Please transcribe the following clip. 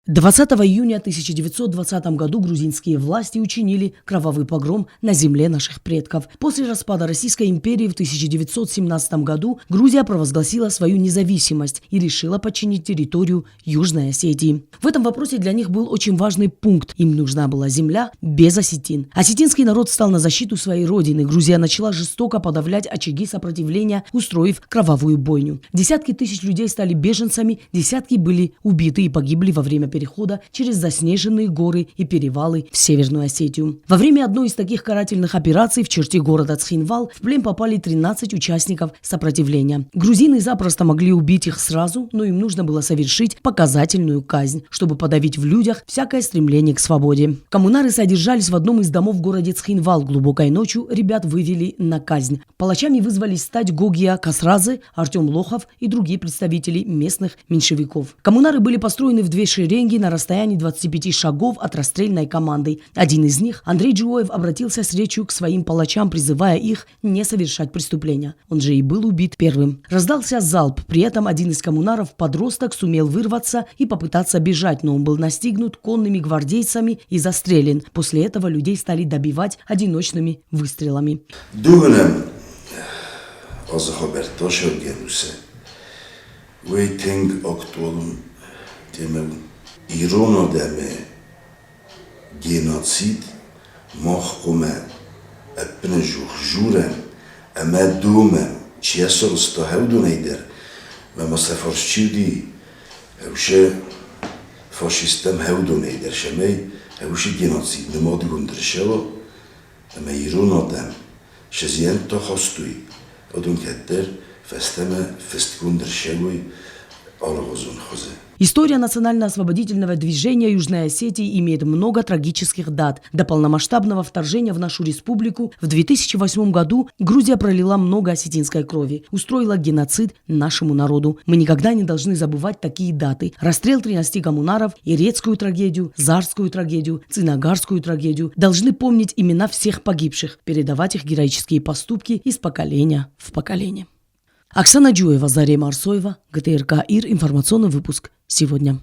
20 июня 1920 году грузинские власти учинили кровавый погром на земле наших предков. После распада Российской империи в 1917 году Грузия провозгласила свою независимость и решила подчинить территорию Южной Осетии. В этом вопросе для них был очень важный пункт. Им нужна была земля без осетин. Осетинский народ встал на защиту своей родины. Грузия начала жестоко подавлять очаги сопротивления, устроив кровавую бойню. Десятки тысяч людей стали беженцами, десятки были убиты и погибли во время перехода через заснеженные горы и перевалы в Северную Осетию. Во время одной из таких карательных операций в черте города Цхинвал в плен попали 13 участников сопротивления. Грузины запросто могли убить их сразу, но им нужно было совершить показательную казнь, чтобы подавить в людях всякое стремление к свободе. Коммунары содержались в одном из домов в городе Цхинвал. Глубокой ночью ребят вывели на казнь. Палачами вызвались стать Гогия Касразы, Артем Лохов и другие представители местных меньшевиков. Коммунары были построены в две шеренги на расстоянии 25 шагов от расстрельной команды. Один из них, Андрей Джуоев, обратился с речью к своим палачам, призывая их не совершать преступления. Он же и был убит первым. Раздался залп. При этом один из коммунаров, подросток, сумел вырваться и попытаться бежать, но он был настигнут конными гвардейцами и застрелен. После этого людей стали добивать одиночными выстрелами. ایران دمه گناسید محکومه اپن جورم اما دومم چیه سرسته هودو نیدر و ما سفارشی دی هوشه فاشیستم هودو نیدر شمی هوشه گناسید نمادی گندرشه و اما ایران دم شزیان تا خواستوی ادون کدر فستم فست گندرشه وی آرغازون خوزه. История национально-освободительного движения Южной Осетии имеет много трагических дат. До полномасштабного вторжения в нашу республику в 2008 году Грузия пролила много осетинской крови, устроила геноцид нашему народу. Мы никогда не должны забывать такие даты. Расстрел 13 коммунаров, Ирецкую трагедию, Зарскую трагедию, Цинагарскую трагедию. Должны помнить имена всех погибших, передавать их героические поступки из поколения в поколение. Оксана Джуева, Зарема Арсоева, ГТРК ИР, информационный выпуск сегодня.